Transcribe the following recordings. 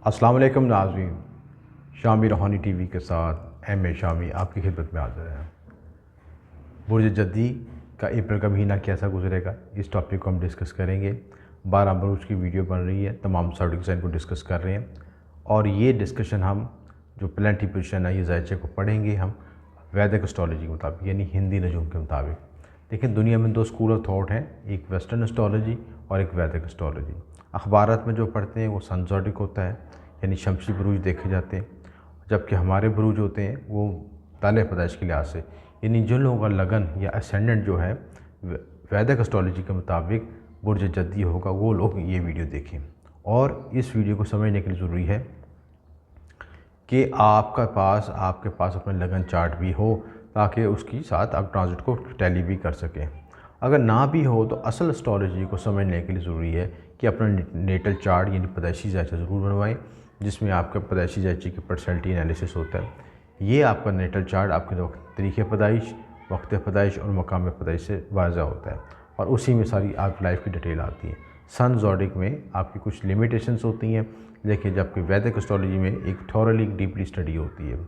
अस्सलाम वालेकुम नाज़रीन, शामी रूहानी टीवी के साथ एम ए शामी आपकी खिदमत में हाज़िर है। बुर्ज जद्दी का अप्रैल का महीना कैसा गुजरेगा, इस टॉपिक को हम डिस्कस करेंगे। 12 बुरुज की वीडियो बन रही है, तमाम साउडी डिज़ाइन को डिस्कस कर रहे हैं और ये डिस्कशन हम जो प्लानिटरी पोजीशन है ये ज़ायचे को पढ़ेंगे हम वैदिक एस्ट्रोलॉजी के मुताबिक, यानी हिंदी नजूम के मुताबिक। लेकिन दुनिया में दो स्कूल ऑफ थॉट हैं, एक वेस्टर्न एस्ट्रोलॉजी और एक वैदिक एस्ट्रोलॉजी। अखबारात में जो पढ़ते हैं वो सन ज़ोडिक होता है, यानी शमसी बुरूज देखे जाते हैं, जबकि हमारे बुरूज होते हैं वो ताले पैदाइश के लिहाज से, यानी जिन लोगों का लगन या असेंडेंट जो है वैदिक एस्ट्रोलॉजी के मुताबिक बुर्ज जद्दी होगा, वो लोग ये वीडियो देखें। और इस वीडियो को समझने के लिए ज़रूरी है कि आपके पास अपना लगन चार्ट भी हो, ताकि उसकी साथ आप ट्रांजिट को टैली भी कर सकें। अगर ना भी हो तो असल एस्ट्रोलॉजी को समझने के लिए ज़रूरी है कि अपना नेटल चार्ट यानी पैदाइशी जायचा ज़रूर बनवाएं, जिसमें आपका पैदाइशी जायचे की पर्सनैलिटी एनालिसिस होता है। ये आपका नेटल चार्ट आपके तरीक़े पैदाइश, वक्त पैदाइश और मकाम पैदाइश से वाज़ा होता है और उसी में सारी आप लाइफ की डिटेल आती है। सन ज़ोडिक में आपकी कुछ लिमिटेशंस होती हैं, लेकिन जबकि वैदिक एस्ट्रोलॉजी में एक थॉरली डीपली स्टडी होती है।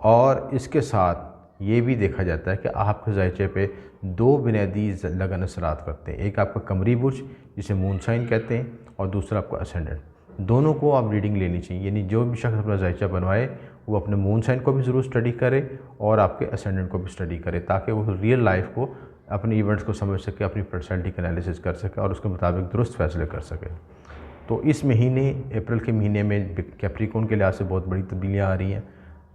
और इसके साथ ये भी देखा जाता है कि आपके जायचे पे दो बुनियादी लगन असरात करते हैं, एक आपका कमरी बुर्ज जिसे मून साइन कहते हैं और दूसरा आपका असेंडेंट। दोनों को आप रीडिंग लेनी चाहिए, यानी जो भी शख्स अपना जायचा बनवाए वो अपने मून साइन को भी ज़रूर स्टडी करे और आपके असेंडेंट को भी स्टडी करे, ताकि वो रियल लाइफ को, अपने इवेंट्स को समझ सके, अपनी पर्सनैलिटी का एनालिसिस कर सके और उसके मुताबिक दुरुस्त फैसले कर सके। तो इस महीने अप्रैल के महीने में कैप्रिकॉन के लिहाज से बहुत बड़ी तब्दीलियाँ आ रही हैं,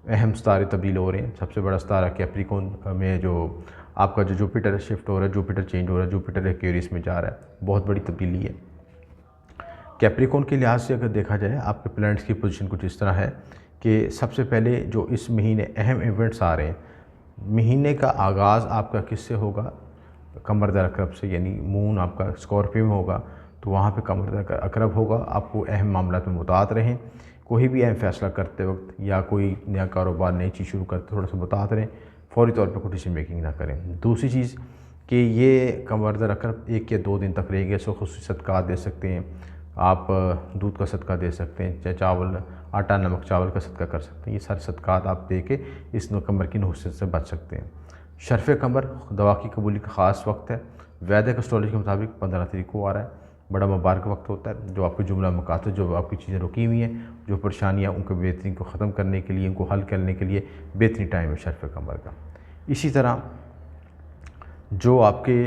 अहम सितारे तब्दील हो रहे हैं। सबसे बड़ा सितारा कैप्रिकॉन में जो आपका जो जुपिटर शिफ्ट हो रहा है, जुपिटर चेंज हो रहा है, जुपिटर एक्वेरियस में जा रहा है, बहुत बड़ी तब्दीली है। कैप्रिकॉन के लिहाज से अगर देखा जाए आपके प्लैनेट्स की पोजीशन कुछ इस तरह है कि सबसे पहले जो इस महीने अहम इवेंट्स आ रहे हैं, महीने का आगाज़ आपका किससे होगा, कमर दर अकरब से, यानी मून आपका स्कॉर्पियो में होगा तो वहाँ पे कमर दर अकरब होगा। आपको अहम मामला में मुतात रहें, कोई भी अहम फ़ैसला करते वक्त या कोई नया कारोबार नई चीज़ शुरू करते थोड़ा सा मुतात रहें, फ़ौरी तौर पर कोई डिसीजन मेकिंग ना करें। दूसरी चीज़ कि ये कमर दर अकरब 1 या 2 दिन तक रहेंगे, सो खुसूसी सदक़ात दे सकते हैं, आप दूध का सदका दे सकते हैं, चाहे चावल, आटा, नमक, चावल का सदका कर सकते हैं। ये सारे सदक़ात आप दे के इस कमर की नहुसत से बच सकते हैं। शर्फ़ कमर दवा की कबूली का ख़ास वक्त है, वैदिक एस्ट्रोलॉजी के मुताबिक 15 तारीख को आ रहा है, बड़ा मुबारक वक्त होता है, जो आपके जुमला मकासद, जो आपकी चीज़ें रुकी हुई हैं, जो परेशानियाँ, उनको बेहतरीन को ख़त्म करने के लिए, उनको हल करने के लिए बेहतरीन टाइम है शर्फ़ कमर का। इसी तरह जो आपके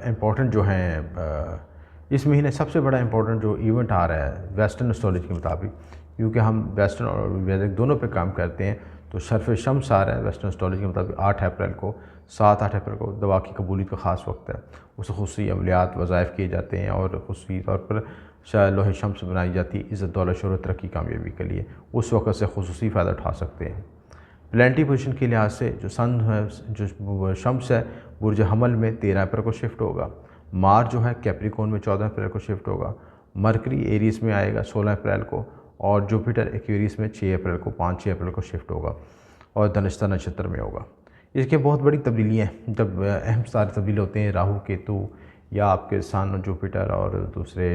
इम्पोर्टेंट जो हैं इस महीने सबसे बड़ा इम्पोर्टेंट जो इवेंट आ रहा है वेस्टर्न एस्ट्रोलॉजी के मुताबिक, क्योंकि हम वेस्टर्न और वैदिक दोनों पे काम करते हैं, तो शर्फ़ शम्स आ रहा है वेस्टर्न एस्ट्रोलॉजी के मुताबिक 8 अप्रैल को। 7-8 अप्रैल को दवा की कबूलियत का ख़ास वक्त है, उस खुसूसी अमलियात वज़ाइफ किए जाते हैं और खुसूसी तौर पर लोहे शम्स बनाई जाती है इज़्ज़त, दौलत, शोहरत, तरक्की, कामयाबी के लिए। उस वक्त से खुसूसी फ़ायदा उठा सकते हैं। प्लानिटरी पोजीशन के लिहाज से जो सन है, जो शम्स है, बुर्ज हमल में 13 अप्रैल को शिफ्ट होगा। मार्स जो है कैप्रिकॉन में 14 अप्रैल को शिफ्ट होगा। मरकरी एरीज में आएगा 16 अप्रैल को और जुपिटर एक्वेरियस में 6 अप्रैल को, 5-6 अप्रैल को शिफ्ट होगा और धनिष्ठा नक्षत्र में होगा। इसके बहुत बड़ी तब्दीलियाँ हैं, जब अहम सारे तब्दील होते हैं, राहु केतु या आपके सन जुपिटर और दूसरे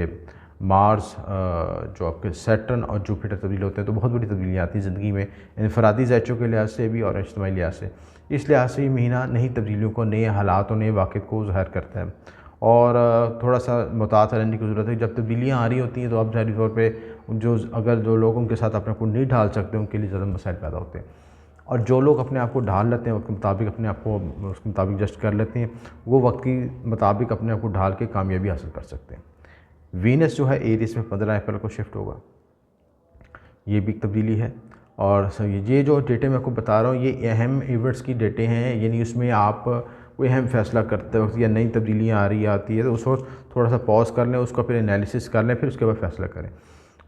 मार्स, जो आपके सैटर्न और जुपिटर तब्दील होते हैं, तो बहुत बड़ी तब्दीलियाँ आती हैं ज़िंदगी में, इनफरादी जायचों के लिहाज से भी और इज्तिमाई लिहाज से। इस लिहाज से ये महीना नई तब्दीलियों को, नए हालात और नए वाक़िअत को ज़ाहिर करता है और थोड़ा सा मुतात रहने की ज़रूरत है। जब तब्दीलियाँ आ रही होती हैं तो अब ज़ाहिर तौर पे जो लोग उनके साथ अपने को नहीं ढाल सकते, उनके लिए ज़्यादा मसाइल पैदा होते हैं, और जो लोग अपने आप को ढाल लेते हैं, उसके मुताबिक अपने आप को उसके मुताबिक जस्ट कर लेते हैं, वो वक्त के मुताबिक अपने आप को ढाल के कामयाबी हासिल कर सकते हैं। वीनस जो है एरीज में 15 अप्रैल को शिफ्ट होगा, ये भी एक तब्दीली है। और ये जो डेटे मैं आपको बता रहा हूँ ये अहम इवेंट्स की डेटे हैं, यानी उसमें आप कोई अहम फ़ैसला करते वक्त या नई तब्दीलियाँ आती है तो उस वक्त थोड़ा सा पॉज कर लें, उसका फिर एनालिसिस कर लें, फिर उसके बाद फ़ैसला करें।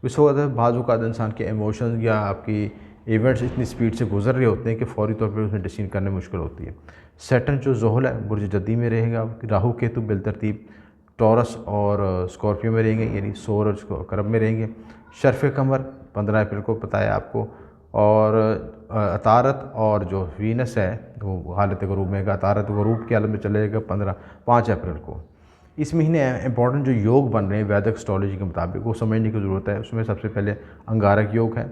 इस वक्त बाज़ औक़ात इंसान के इमोशंस या आपकी इवेंट्स इतनी स्पीड से गुजर रहे होते हैं कि फ़ौरी तौर पर उसमें डिसीजन करने में मुश्किल होती है। सैटर्न जो ज़ोहल है बुर्ज जद्दी में रहेगा, राहु केतु बिलतरतीब टॉरस और स्कॉर्पियो में रहेंगे, यानी सोर और करब में रहेंगे। शर्फ़ कमर 15 अप्रैल को बताया आपको, और अतारत और जो वीनस है वो हालत गरूब में, अतारत गरूब की हालत में चलेगा 5 अप्रैल को। इस महीने इंपॉर्टेंट जो योग बन रहे हैं वैदिक एस्ट्रोलॉजी के मुताबिक वो समझने की ज़रूरत है। उसमें सबसे पहले अंगारक योग है,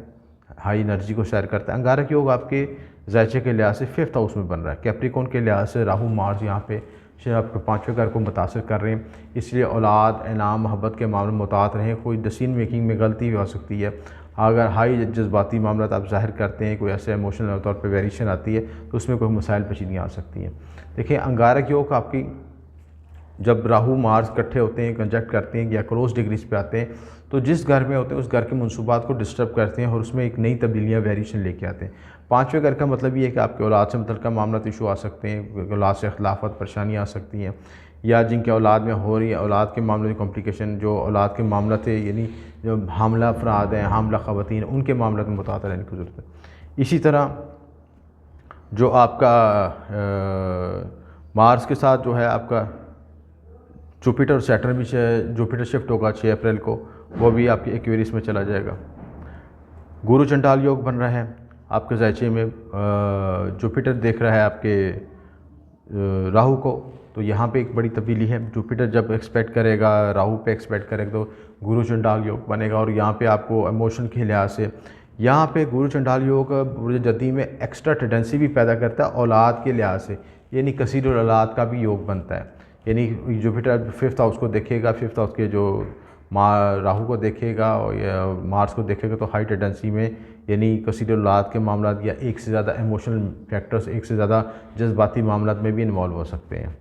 हाई एनर्जी को शेयर करता है। अंगारक योग आपके ज़ैचे के लिहाज से 5th हाउस में बन रहा है। कैप्रिकॉर्न के लिहाज से राहु मार्स यहाँ पे आपके 5वें घर को मुतासर कर रहे हैं, इसलिए औलाद, इनाम, मोहब्बत के मामले में मुतात रहें। कोई डिसीजन मेकिंग में गलती भी हो सकती है। अगर हाई जज्बाती मामला आप ज़ाहिर करते हैं, कोई ऐसे इमोशनल तौर पर वेरिएशन आती है तो उसमें कोई मसाइल पेचीदियाँ आ सकती हैं। देखिए अंगारक योग आपकी जब राहु मार्स इकट्ठे होते हैं, कंजक्ट करते हैं या क्रॉस डिग्रीज पे आते हैं तो जिस घर में होते हैं उस घर के मनसूबात को डिस्टर्ब करते हैं और उसमें एक नई तब्दीलियाँ, वेरिएशन लेके आते हैं। 5वें घर का मतलब ये है कि आपके औलाद से मुतल्लिक़ मामला इशू आ सकते हैं, औलाद से इख्तिलाफ़ात, परेशानियाँ आ सकती हैं, या जिनके औलाद में हो रही है औलाद के मामले में कॉम्प्लिकेशन, जो औलाद के मामला थे यानी जो हामला अफराद हैं, हामला ख़वातीन, उनके मामले में मुतातर रहने की ज़रूरत है। इसी तरह जो आपका मार्स के साथ जो है आपका जुपिटर और सैटर्न भी, जुपिटर शिफ्ट होगा 6 अप्रैल को, वो भी आपके एक्वेरियस में चला जाएगा। गुरु चंडाल योग बन रहा है आपके ज़ैचे में, जुपिटर देख रहा है आपके राहु को, तो यहाँ पे एक बड़ी तब्दीली है। जुपिटर जब एक्सपेक्ट करेगा, राहु पे एक्सपेक्ट करेगा तो गुरु चंडाल योग बनेगा। और यहाँ पे आपको इमोशन के लिहाज से यहाँ पे गुरु चंडाल योग बुर्ज जद्दी में एक्स्ट्रा टेंडेंसी भी पैदा करता है औलाद के लिहाज से, यानी कसीर औलाद का भी योग बनता है। यानी जुपिटर 5th हाउस को देखेगा, 5th हाउस के जो राहु को देखेगा और या मार्स को देखेगा तो हाई टेंडेंसी में यानी कसीर औलाद के मामला या एक से ज़्यादा इमोशनल फैक्टर्स, एक से ज़्यादा जज्बाती मामला में भी इन्वॉल्व हो सकते हैं।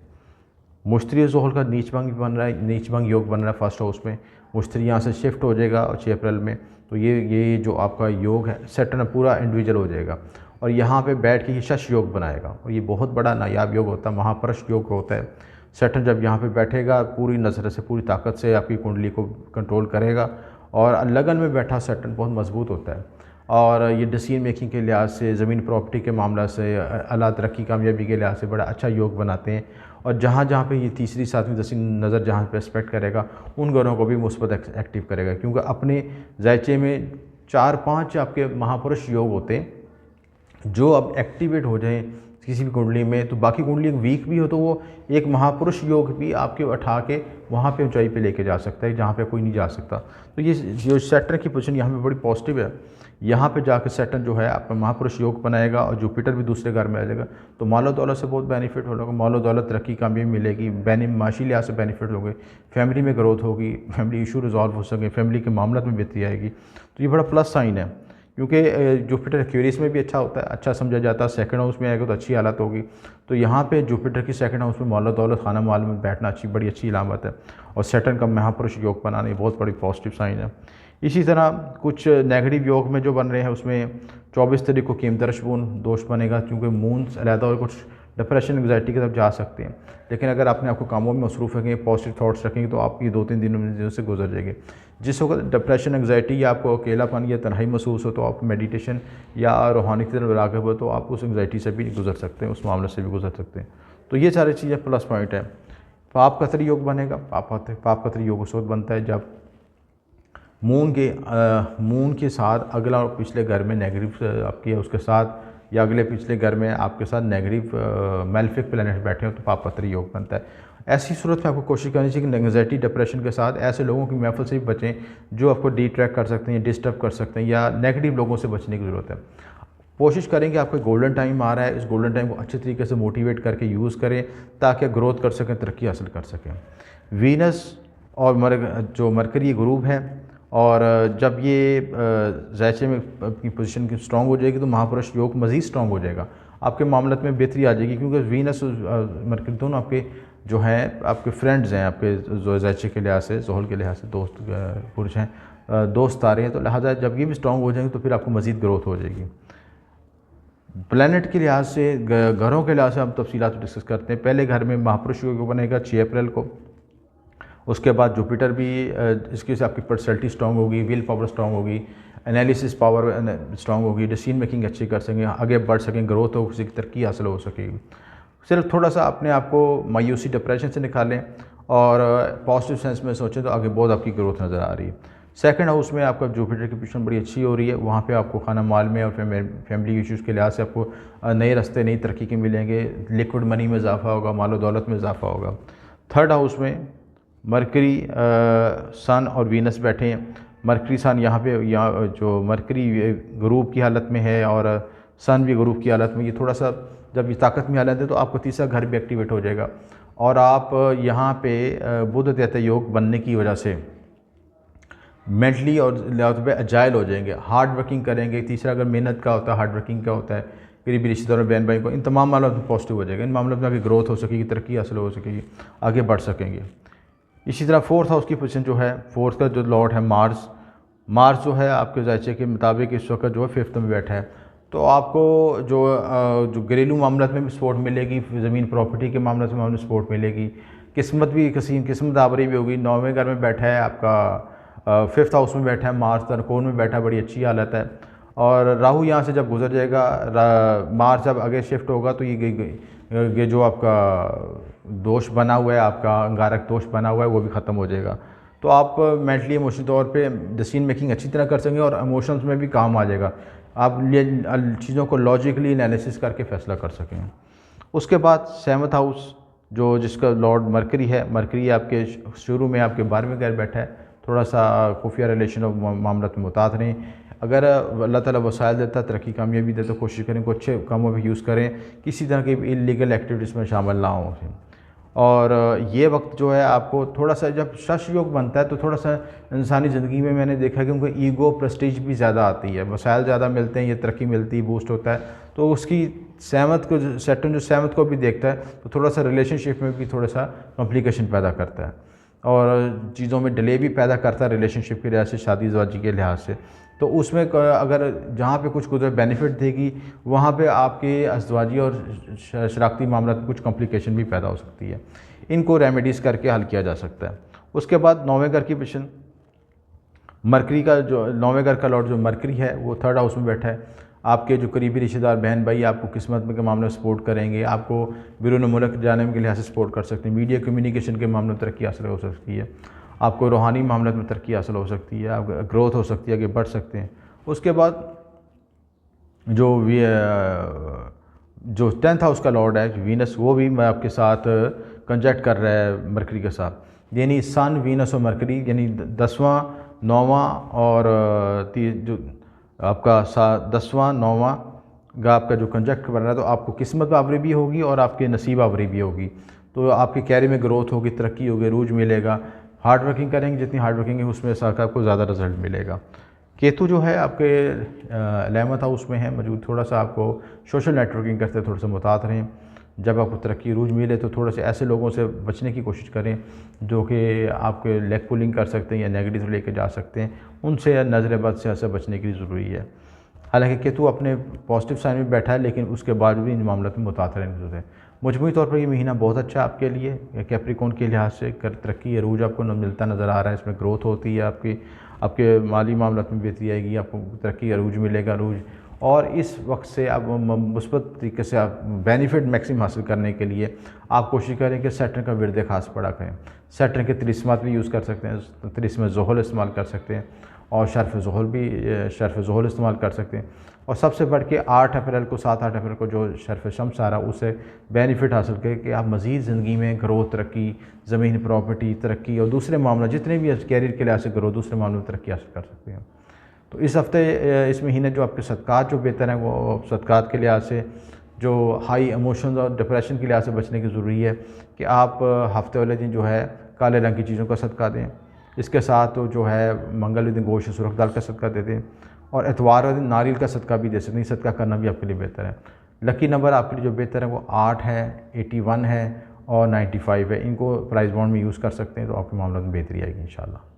मुश्तरी ज़ोहल का नीचभंग बन रहा है, नीचभंग योग बन रहा है 1st हाउस में। मुश्तरी यहाँ से शिफ्ट हो जाएगा और 6 अप्रैल में, तो ये जो आपका योग है सैटर्न पूरा इंडिविजुअल हो जाएगा और यहाँ पे बैठ के ये शश योग बनाएगा और ये बहुत बड़ा नायाब योग होता है, महापुरुष योग होता है। सैटर्न जब यहाँ पे बैठेगा पूरी नज़र से, पूरी ताकत से आपकी कुंडली को कंट्रोल करेगा और लगन में बैठा सैटर्न बहुत मजबूत होता है और ये डिसीजन मेकिंग के लिहाज से, ज़मीन प्रॉपर्टी के मामला से, अला तरक्की कामयाबी के लिहाज से बड़ा अच्छा योग बनाते हैं। और जहाँ जहाँ पे ये 3री 7वीं 10वीं नज़र जहाँ पे एक्सपेक्ट करेगा उन घरों को भी मुस्बत एक्टिव करेगा, क्योंकि अपने ज़ैचे में 4-5 आपके महापुरुष योग होते हैं जो अब एक्टिवेट हो जाएं किसी भी कुंडली में, तो बाकी कुंडली वीक भी हो तो वो एक महापुरुष योग भी आपके उठा के वहाँ पे ऊंचाई पे लेके जा सकता है जहाँ पे कोई नहीं जा सकता। तो ये जो सैटर्न की पोजीशन यहाँ पे बड़ी पॉजिटिव है। यहाँ पे जाकर सैटर्न जो है आपका महापुरुष योग बनाएगा और जुपिटर भी दूसरे घर में आ जाएगा, तो मालो दौलत से बहुत बेनिफिट होगा। मालो दौलत, तरक्की, कामयाबी मिलेगी, माशी लिहाज से बेनिफिट होंगे, फैमिली में ग्रोथ होगी, फैमिली इशू रिजॉल्व हो सके, फैमिली के मामला में बेहतरी आएगी। तो ये बड़ा प्लस साइन है, क्योंकि जुपिटर एक्वेरियस में भी अच्छा होता है, अच्छा समझा जाता है। 2nd हाउस में आएगा तो अच्छी हालत होगी। तो यहाँ पे जुपिटर की 2nd हाउस में मालो दौलत, खाना माल में बैठना बड़ी अच्छी इलामत है और सैटर्न का महापुरुष योग बनाना ये बहुत बड़ी पॉजिटिव साइन है। इसी तरह कुछ नेगेटिव योग में जो बन रहे हैं उसमें 24 तारीख को केमदर्शबून दोष बनेगा, क्योंकि मून अलहदा और कुछ डिप्रेशन, एंग्जाइटी की तरफ जा सकते हैं। लेकिन अगर आपने आपको कामों में मसरूफ़ रखेंगे, पॉजिटिव थॉट्स रखेंगे तो आपकी 2-3 दिनों से गुजर जाएंगे। जिस वक्त डिप्रेशन, एंग्जाइटी या आपको अकेलापन या तन्हाई महसूस हो तो आप मेडिटेशन या रूहानी की तरफ राग़िब हो तो आप उस एंग्जाइटी से भी गुजर सकते हैं, उस मामले से भी गुजर सकते हैं। तो ये सारी चीज़ें प्लस पॉइंट है। पाप कतरी योग बनेगा। पाप कतरी योग उस वक्त बनता है जब मून के साथ अगला और पिछले घर में नेगेटिव आपकी है, उसके साथ या अगले पिछले घर में आपके साथ नेगेटिव मेलेफिक प्लैनेट बैठे हो तो पाप कतरी योग बनता है। ऐसी सूरत में आपको कोशिश करनी चाहिए कि एंग्जाइटी, डिप्रेशन के साथ ऐसे लोगों की महफिल से भी बचें जो आपको डिट्रैक्ट कर सकते हैं, डिस्टर्ब कर सकते हैं, या नेगेटिव लोगों से बचने की ज़रूरत है। कोशिश करेंगे आपको गोल्डन टाइम आ रहा है, इस गोल्डन टाइम को अच्छे तरीके से मोटिवेट करके यूज़ करें ताकि ग्रोथ कर सकें, तरक्की हासिल कर सकें। वीनस और जो मरकरी ग्रुप है, और जब ये ज़ैचे में अपनी पोजीशन की स्ट्रॉन्ग हो जाएगी तो महापुरुष योग मज़ीद स्ट्रॉन्ग हो जाएगा, आपके मामलत में बेहतरी आ जाएगी। क्योंकि वीनस और मरकरी दोनों आपके जो हैं आपके फ्रेंड्स हैं, आपके जो ज़ैचे के लिहाज से, ज़ोहल के लिहाज से दोस्त पुरुष हैं, दोस्त तारे हैं, तो लिहाजा जब ये भी स्ट्रॉन्ग हो जाएंगे तो फिर आपको मज़ीद ग्रोथ हो जाएगी। प्लैनेट के लिहाज से, घरों के लिहाज से हम तफसीलात डिस्कस करते हैं। पहले घर में महापुरुष योग बनेगा 6 अप्रैल को, उसके बाद जुपिटर भी इसके से आपकी पर्सनैलिटी स्ट्रॉन्ग होगी, विल पावर स्ट्रॉन्ग होगी, एनालिसिस पावर स्ट्रॉन्ग होगी, डिसीजन मेकिंग अच्छी कर सकेंगे, आगे बढ़ सकेंगे, ग्रोथ हो, किसी की तरक्की हासिल हो सकेगी। सिर्फ थोड़ा सा अपने आप को मायूसी, डिप्रेशन से निकालें और पॉजिटिव सेंस में सोचें तो आगे बहुत आपकी ग्रोथ नज़र आ रही है। 2nd हाउस में आपका जुपिटर की पोजीशन बड़ी अच्छी हो रही है, वहाँ पे आपको खाना माल में और फैमिली इश्यूज़ के लिहाज से आपको नए रास्ते, नई तरक्की के मिलेंगे, लिक्विड मनी में इजाफा होगा, मालो दौलत में इजाफा होगा। 3rd हाउस में मरकरी, सन और वीनस बैठे हैं। मरकरी सन यहाँ जो मरकरी ग्रुप की हालत में है और सन भी ग्रुप की हालत में, ये थोड़ा सा जब ये ताकत में हालत है तो आपका तीसरा घर भी एक्टिवेट हो जाएगा और आप यहाँ पे बुध दैत्य योग बनने की वजह से मेंटली और लेवल पे अजाइल हो जाएंगे, हार्ड वर्किंग करेंगे। तीसरा अगर मेहनत का होता है, हार्ड वर्किंग का होता है, करीबी रिश्तेदारों बहन भाई को, इन तमाम मामलों में पॉजिटिव हो जाएगा। इन मामलों में आगे ग्रोथ हो सकेगी, तरक्की हासिल हो सकेगी, आगे बढ़ सकेंगे। इसी तरह फोर्थ हाउस की पोजीशन जो है, फोर्थ का जो लॉर्ड है मार्स, मार्स जो है आपके जायचे के मुताबिक इस वक्त जो है 5th में बैठा है। तो आपको जो घरेलू मामलों में भी सपोर्ट मिलेगी, ज़मीन प्रॉपर्टी के मामले में सपोर्ट मिलेगी, किस्मत भी किस्मत आवरी भी होगी। 9वें घर में बैठा है आपका, 5th हाउस में बैठा है मार्स, त्रिकोण में बैठा है, बड़ी अच्छी हालत है। और राहु यहाँ से जब गुजर जाएगा, मार्स जब आगे शिफ्ट होगा तो ये जो आपका दोष बना हुआ है, आपका अंगारक दोष बना हुआ है, वो भी ख़त्म हो जाएगा। तो आप मेंटली इमोशनल तौर पे डिसीजन मेकिंग अच्छी तरह कर सकेंगे और इमोशंस में भी काम आ जाएगा। आप चीज़ों को लॉजिकली एनालिसिस करके फैसला कर सकेंगे। उसके बाद 7th हाउस जो जिसका लॉर्ड मरकरी है, मरकरी आपके शुरू में आपके 12वें घर बैठा है। थोड़ा सा खुफिया रिलेशन और मामला में मुतात रहें। अगर अल्लाह ताला वसाइल देता है, तरक्की कामयाबी देता, तो कोशिश करें को अच्छे कामों में यूज़ करें, किसी तरह की इलीगल एक्टिविटीज़ में शामिल ना हों। और ये वक्त जो है आपको थोड़ा सा, जब शश योग बनता है तो थोड़ा सा इंसानी ज़िंदगी में मैंने देखा कि उनको ईगो प्रेस्टीज भी ज़्यादा आती है, वसाइल ज़्यादा मिलते हैं, ये तरक्की मिलती है, बूस्ट होता है, तो उसकी सहमत को सैटर्न जो सहमत को भी देखता है तो थोड़ा सा रिलेशनशिप में भी थोड़ा सा कॉम्प्लिकेशन पैदा करता है और चीज़ों में डिले भी पैदा करता है रिलेशनशिप के लिहाज से, शादी ज़वाजी के लिहाज से। तो उसमें अगर जहाँ पे कुछ कुछ बेनिफिट देगी वहाँ पे आपके अज़वाजी और शराकती मामला में कुछ कॉम्प्लिकेशन भी पैदा हो सकती है। इनको रेमेडीज़ करके हल किया जा सकता है। उसके बाद 9वें घर की पोजीशन, मरकरी का जो 9वें घर का लॉर्ड जो मरकरी है वो 3rd हाउस में बैठा है। आपके जो करीबी रिश्तेदार बहन भाई आपको किस्मत के मामले में सपोर्ट करेंगे, आपको बैरून मुल्क जाने के लिहाज से सपोर्ट कर सकते हैं, मीडिया कम्युनिकेशन के मामले में तरक्की हासिल हो सकती है, आपको रूहानी मामलों में तरक्की हासिल हो सकती है, आप ग्रोथ हो सकती है, आगे बढ़ सकते हैं। उसके बाद जो 10th हाउस का लॉर्ड है वीनस, वो भी मैं आपके साथ कंजक्ट कर रहा है मरकरी के साथ, यानी सन वीनस और मरकरी, यानी 10वां 9वां और जो आपका 10वां 9वां का आपका जो कंजक्ट बन रहा है, तो आपको किस्मत आवरी भी होगी और आपके नसीब आवरी भी होगी। तो आपके कैरियर में ग्रोथ होगी, तरक्की होगी, रूज मिलेगा। हार्ड वर्किंग करेंगे, जितनी हार्ड वर्किंग है उसमें आपको ज़्यादा रिजल्ट मिलेगा। केतु जो है आपके 11th हाउस में है मौजूद, थोड़ा सा आपको सोशल नेटवर्किंग करते थोड़ा सा मुतात रहें। जब आपको तरक्की रूज मिले तो थोड़े से ऐसे लोगों से बचने की कोशिश करें जो कि आपके लेग पुलिंग कर सकते हैं या नेगेटिव लेके जा सकते हैं, उनसे नज़र बद से ऐसे बचने की ज़रूरी है। हालांकि केतु अपने पॉजिटिव साइन में बैठा है, लेकिन उसके बाद भी इन मामलों में मुतात रहने की ज़रूरत है। मजमूई तौर पर ये महीना बहुत अच्छा है आपके लिए, कैप्रिकॉर्न के लिहाज से तरक्की अरूज आपको मिलता नज़र आ रहा है। इसमें ग्रोथ होती है, आपके माली मामलों में बेहतरी आएगी, आपको तरक्की अरूज मिलेगा अरूज। और इस वक्त से आप मुस्बत तरीके से आप बेनिफिट मैक्सिमम हासिल करने के लिए आप कोशिश करें कि सैटर्न का विरद खास पढ़ा करें। सैटर्न के तिलिस्मात भी यूज़ कर सकते हैं, तिलिस्म ज़ोहल इस्तेमाल कर सकते हैं और शर्फ़ ज़ोहल इस्तेमाल कर सकते हैं। और सबसे बढ़ के 8 अप्रैल को 7-8 अप्रैल को जो शर्फ़ शम्स आ रहा है उससे बेनिफिट हासिल करें कि आप मज़ीद ज़िंदगी में ग्रोथ, तरक्की, ज़मीन प्रॉपर्टी, तरक्की और दूसरे मामला जितने भी कैरियर के लिहाज से ग्रोथ, दूसरे मामलों में तरक्की हासिल कर सकते हैं। तो इस हफ़्ते इस महीने जो आपके सदक़ात जो बेहतर हैं, वो सदक़ात के लिहाज से जो हाई इमोशंस और डिप्रेशन के लिहाज से बचने की ज़रूरी है कि आप हफ्ते वाले दिन जो है काले रंग की चीज़ों का सदका दें। इसके साथ जो है मंगल दिन गोश्त सुरख दाल का सदका दे दें और एतवार वाले दिन नारियल का सदका भी दे सकते हैं। सदका करना भी आपके लिए बेहतर है। लकी नंबर आपके लिए जो बेहतर है वो 8 है, 81 है और 95 है। इनको प्राइस बॉन्ड में यूज़ कर सकते हैं तो आपके मामलों में बेहतरी आएगी इंशाल्लाह।